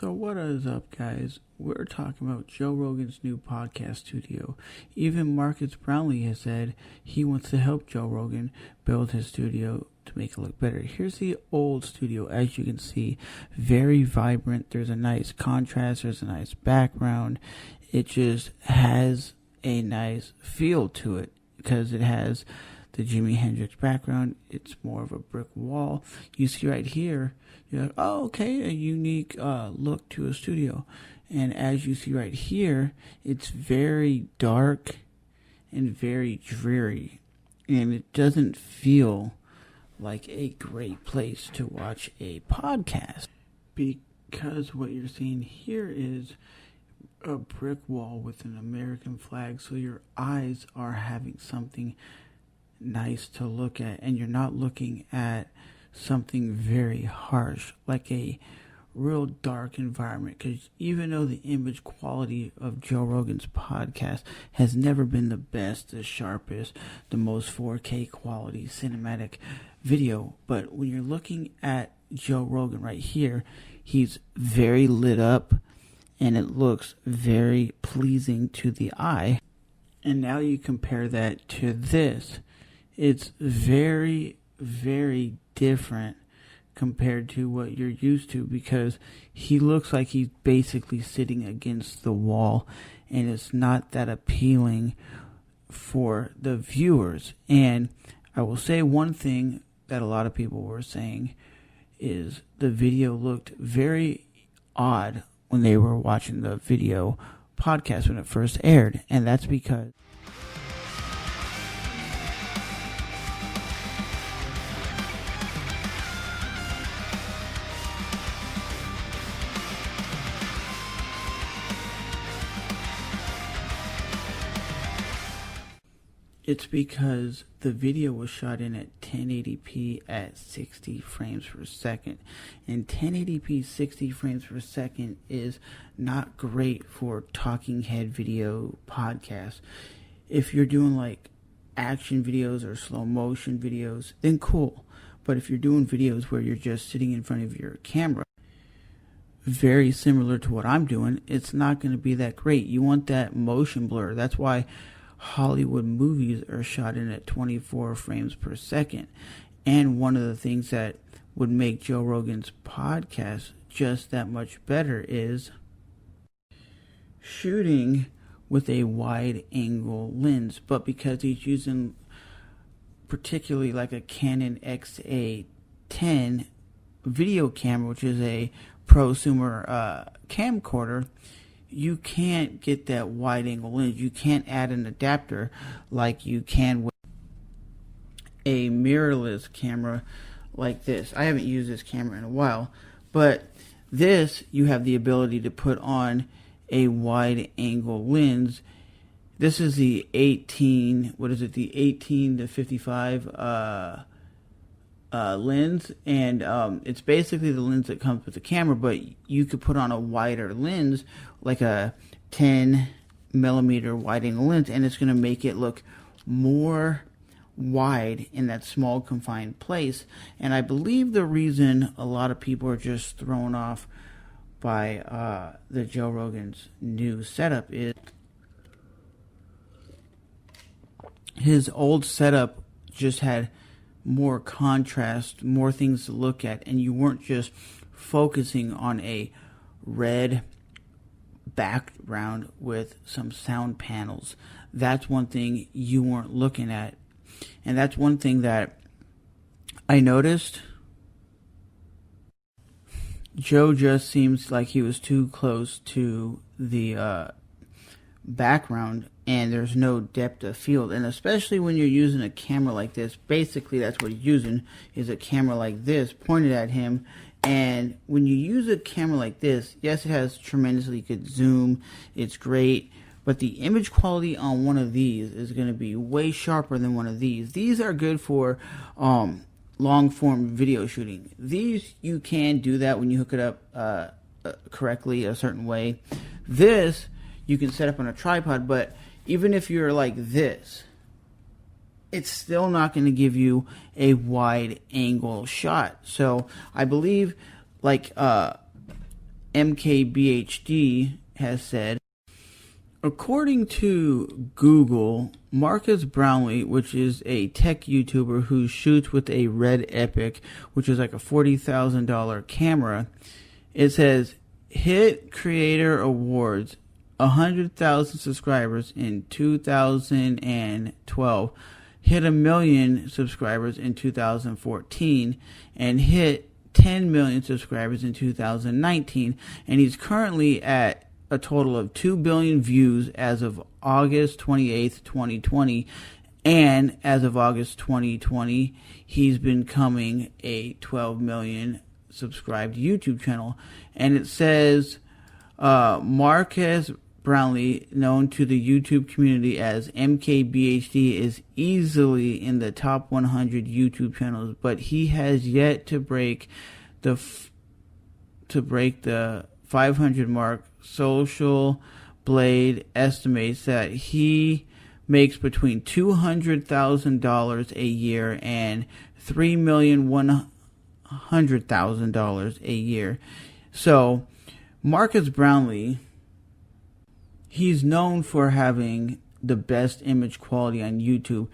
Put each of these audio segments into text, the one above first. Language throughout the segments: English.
So what is up, guys? We're talking about Joe Rogan's new podcast studio. Even Marcus Brownlee has said he wants to help Joe Rogan build his studio to make it look better. Here's the old studio, as you can see, very vibrant. There's a nice contrast. There's a nice background. It just has a nice feel to it because it has the Jimi Hendrix background. It's more of a brick wall. You see right here, you're like, oh, okay, a unique look to a studio. And as you see right here, it's very dark and very dreary. And it doesn't feel like a great place to watch a podcast. Because what you're seeing here is a brick wall with an American flag. So your eyes are having something nice to look at, and you're not looking at something very harsh like a real dark environment. Because even though the image quality of Joe Rogan's podcast has never been the best, the sharpest, the most 4K quality cinematic video, but when you're looking at Joe Rogan right here, he's very lit up and it looks very pleasing to the eye. And now you compare that to this. It's very, very different compared to what you're used to, because he looks like he's basically sitting against the wall, and it's not that appealing for the viewers. And I will say one thing that a lot of people were saying is the video looked very odd when they were watching the video podcast when it first aired, and that's because the video was shot in at 1080p at 60 frames per second. And 1080p 60 frames per second is not great for talking head video podcasts. If you're doing like action videos or slow motion videos, then cool. But if you're doing videos where you're just sitting in front of your camera, very similar to what I'm doing, it's not going to be that great. You want that motion blur. That's why Hollywood movies are shot in at 24 frames per second. And one of the things that would make Joe Rogan's podcast just that much better is shooting with a wide angle lens. But because he's using particularly like a Canon XA10 video camera, which is a prosumer camcorder, you can't get that wide angle lens. You can't add an adapter like you can with a mirrorless camera like this. I haven't used this camera in a while, but this, you have the ability to put on a wide angle lens. This is the 18 to 55 lens, and it's basically the lens that comes with the camera, but you could put on a wider lens, like a 10 millimeter wide angle lens, and it's going to make it look more wide in that small confined place. And I believe the reason a lot of people are just thrown off by the Joe Rogan's new setup is his old setup just had more contrast, more things to look at, and you weren't just focusing on a red background with some sound panels. That's one thing you weren't looking at. And that's one thing that I noticed. Joe just seems like he was too close to the background, and there's no depth of field. And especially when you're using a camera like this, basically that's what he's using, is a camera like this pointed at him. And when you use a camera like this, yes, it has tremendously good zoom, it's great, but the image quality on one of these is going to be way sharper than one of these. These are good for long form video shooting. These, you can do that when you hook it up correctly, a certain way. This you can set up on a tripod, but even if you're like this, it's still not going to give you a wide angle shot. So I believe like MKBHD has said, according to Google, Marcus Brownlee, which is a tech YouTuber who shoots with a Red Epic, which is like a $40,000 camera, it says, hit creator awards, 100,000 subscribers in 2012, hit 1 million subscribers in 2014, and hit 10 million subscribers in 2019, and he's currently at a total of 2 billion views as of August 28th, 2020, and as of August 2020, he's becoming a 12 million subscribed YouTube channel. And it says Marcus Brownlee, known to the YouTube community as MKBHD, is easily in the top 100 YouTube channels, but he has yet to break the 500 mark. Social Blade estimates that he makes between $200,000 a year and $3,100,000 a year. So Marcus Brownlee, he's known for having the best image quality on YouTube.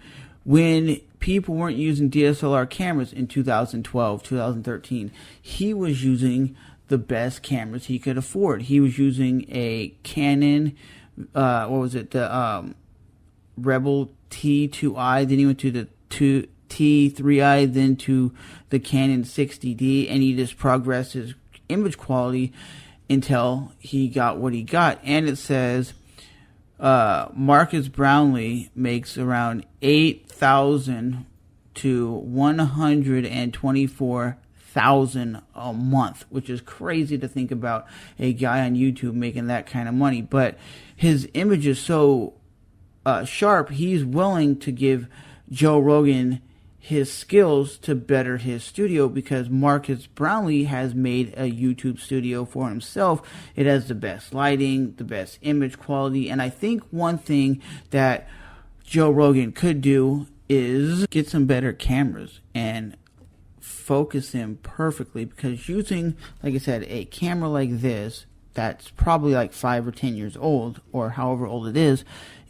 When people weren't using DSLR cameras in 2012, 2013, he was using the best cameras he could afford. He was using a Canon, the Rebel T2i, then he went to the T3i, then to the Canon 60D, and he just progressed his image quality until he got what he got. And it says Marcus Brownlee makes around $8,000 to $124,000 a month, which is crazy to think about a guy on YouTube making that kind of money. But his image is so sharp, he's willing to give Joe Rogan his skills to better his studio, because Marcus Brownlee has made a YouTube studio for himself. It has the best lighting, the best image quality, and I think one thing that Joe Rogan could do is get some better cameras and focus them perfectly, because using, like I said, a camera like this that's probably like 5 or 10 years old, or however old it is,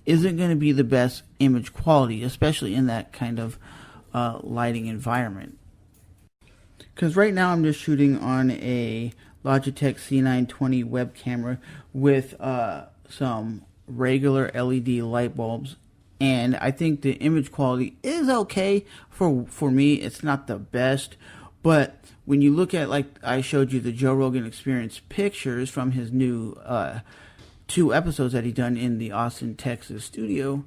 isn't going to be the best image quality, especially in that kind of lighting environment. Because right now I'm just shooting on a Logitech C920 web camera with some regular LED light bulbs, and I think the image quality is okay for me. It's not the best, but when you look at, like I showed you, the Joe Rogan Experience pictures from his new 2 episodes that he done in the Austin, Texas studio,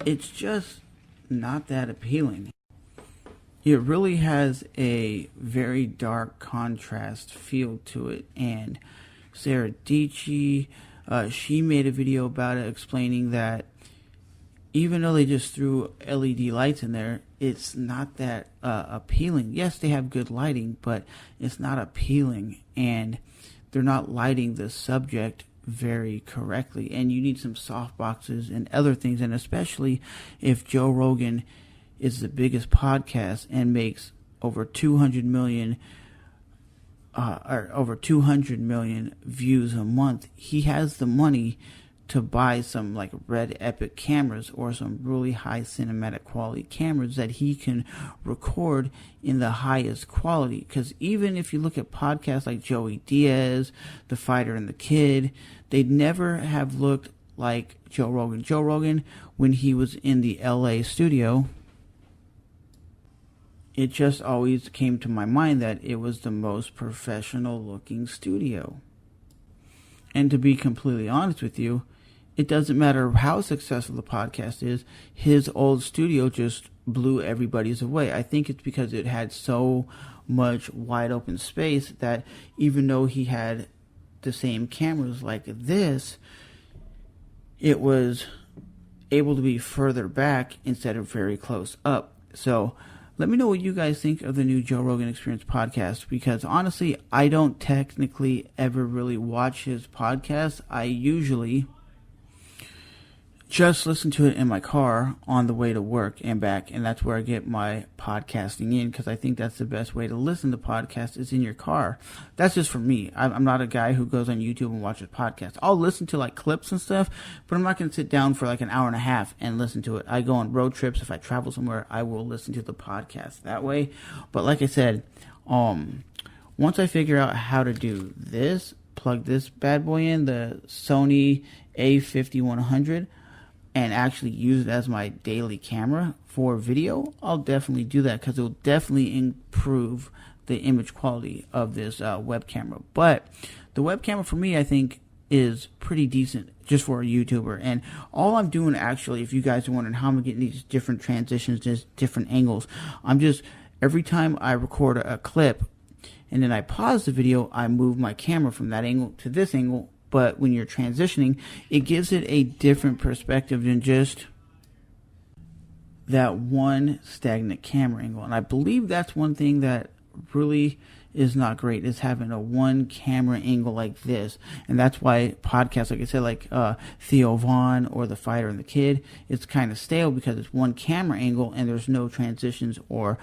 it's just not that appealing. It really has a very dark contrast feel to it, and Sarah Dietschy, she made a video about it explaining that even though they just threw LED lights in there, it's not that appealing. Yes, they have good lighting, but it's not appealing, and they're not lighting the subject very correctly, and you need some soft boxes and other things. And especially if Joe Rogan is the biggest podcast and makes over 200 million views a month, he has the money to buy some like Red Epic cameras or some really high cinematic quality cameras that he can record in the highest quality. Because even if you look at podcasts like Joey Diaz, The Fighter and the Kid, they'd never have looked like Joe Rogan. Joe Rogan, when he was in the LA studio, it just always came to my mind that it was the most professional looking studio. And to be completely honest with you, it doesn't matter how successful the podcast is, his old studio just blew everybody's away. I think it's because it had so much wide open space that even though he had the same cameras like this, it was able to be further back instead of very close up. So let me know what you guys think of the new Joe Rogan Experience podcast, because honestly, I don't technically ever really watch his podcast. I usually just listen to it in my car on the way to work and back, and that's where I get my podcasting in, because I think that's the best way to listen to podcasts is in your car. That's just for me. I'm not a guy who goes on YouTube and watches podcasts. I'll listen to like clips and stuff, but I'm not going to sit down for like an hour and a half and listen to it. I go on road trips. If I travel somewhere, I will listen to the podcast that way. But like I said, once I figure out how to do this, plug this bad boy in, the Sony A5100, and actually use it as my daily camera for video, I'll definitely do that, because it will definitely improve the image quality of this web camera. But the web camera for me, I think, is pretty decent just for a YouTuber. And all I'm doing, actually, if you guys are wondering how I'm getting these different transitions, just different angles, I'm just, every time I record a clip and then I pause the video, I move my camera from that angle to this angle. But when you're transitioning, it gives it a different perspective than just that one stagnant camera angle. And I believe that's one thing that really is not great, is having a one camera angle like this. And that's why podcasts, like I said, like Theo Vaughn or The Fighter and the Kid, it's kind of stale because it's one camera angle and there's no transitions or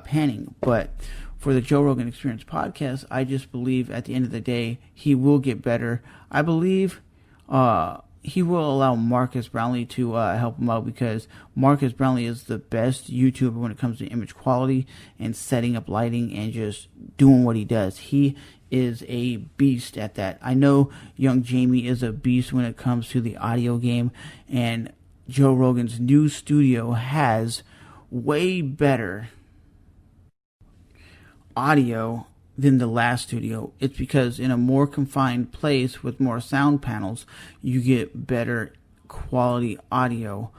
panning. But for the Joe Rogan Experience podcast, I just believe at the end of the day, he will get better. I believe he will allow Marcus Brownlee to help him out, because Marcus Brownlee is the best YouTuber when it comes to image quality and setting up lighting and just doing what he does. He is a beast at that. I know young Jamie is a beast when it comes to the audio game, and Joe Rogan's new studio has way better audio than the last studio. It's because in a more confined place with more sound panels, you get better quality audio,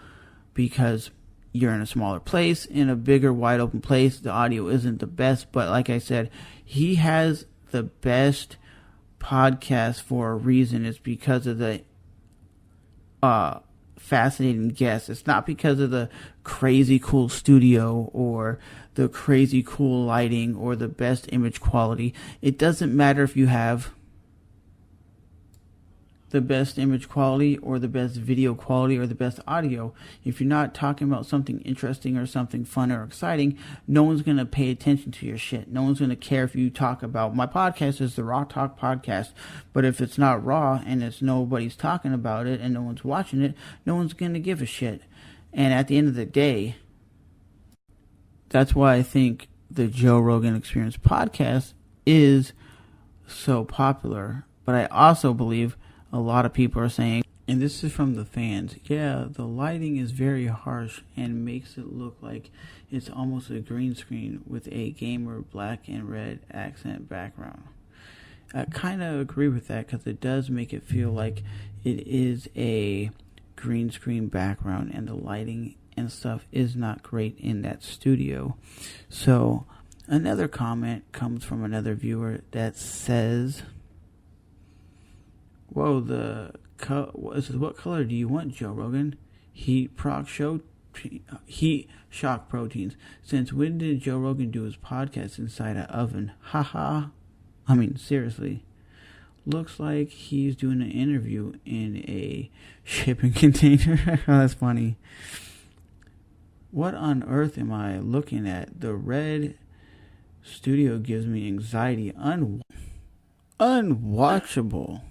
because you're in a smaller place. In a bigger, wide open place, the audio isn't the best. But like I said, he has the best podcast for a reason. It's because of the fascinating guests. It's not because of the crazy cool studio or the crazy cool lighting or the best image quality. It doesn't matter if you have the best image quality or the best video quality or the best audio. If you're not talking about something interesting or something fun or exciting, no one's going to pay attention to your shit. No one's going to care if you talk about, my podcast is the Raw Talk podcast, but if it's not raw and it's nobody's talking about it and no one's watching it, no one's going to give a shit. And at the end of the day, that's why I think the Joe Rogan Experience podcast is so popular. But I also believe a lot of people are saying, and this is from the fans, yeah, the lighting is very harsh and makes it look like it's almost a green screen with a gamer black and red accent background. I kind of agree with that, because it does make it feel like it is a green screen background, and the lighting and stuff is not great in that studio. So another comment comes from another viewer that says, whoa, what color do you want, Joe Rogan? Heat shock proteins. Since when did Joe Rogan do his podcast inside an oven? Haha. I mean, seriously. Looks like he's doing an interview in a shipping container. Oh, that's funny. What on earth am I looking at? The red studio gives me anxiety. Unwatchable.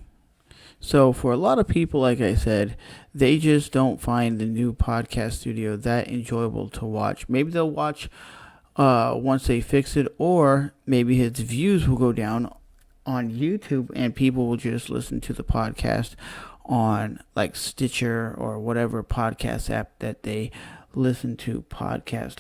So for a lot of people, like I said, they just don't find the new podcast studio that enjoyable to watch. Maybe they'll watch once they fix it, or maybe his views will go down on YouTube and people will just listen to the podcast on like Stitcher or whatever podcast app that they listen to podcast.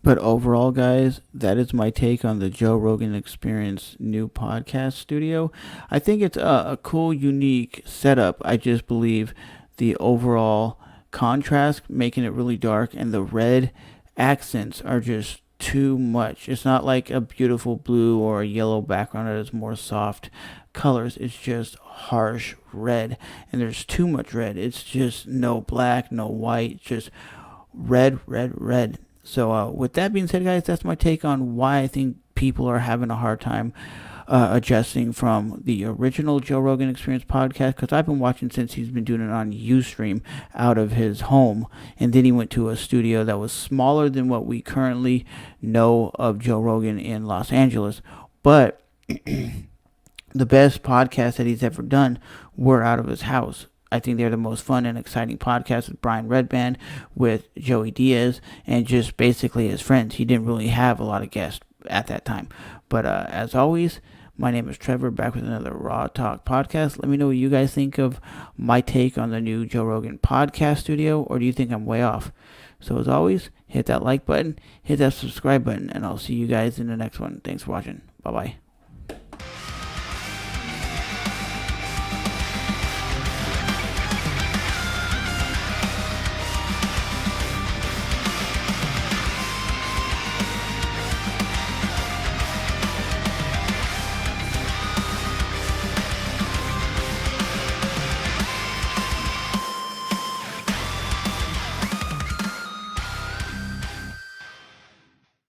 But overall, guys, that is my take on the Joe Rogan Experience new podcast studio. I think it's a cool, unique setup. I just believe the overall contrast, making it really dark, and the red accents are just too much. It's not like a beautiful blue or a yellow background that is more soft colors. It's just harsh red, and there's too much red. It's just no black, no white, just red, red, red. So with that being said, guys, that's my take on why I think people are having a hard time adjusting from the original Joe Rogan Experience podcast, because I've been watching since he's been doing it on Ustream out of his home, and then he went to a studio that was smaller than what we currently know of Joe Rogan in Los Angeles. But the best podcasts that he's ever done were out of his house. I think they're the most fun and exciting podcasts with Brian Redband, with Joey Diaz, and just basically his friends. He didn't really have a lot of guests at that time. But as always, my name is Trevor, back with another Raw Talk podcast. Let me know what you guys think of my take on the new Joe Rogan podcast studio, or do you think I'm way off? So as always, hit that like button, hit that subscribe button, and I'll see you guys in the next one. Thanks for watching. Bye-bye.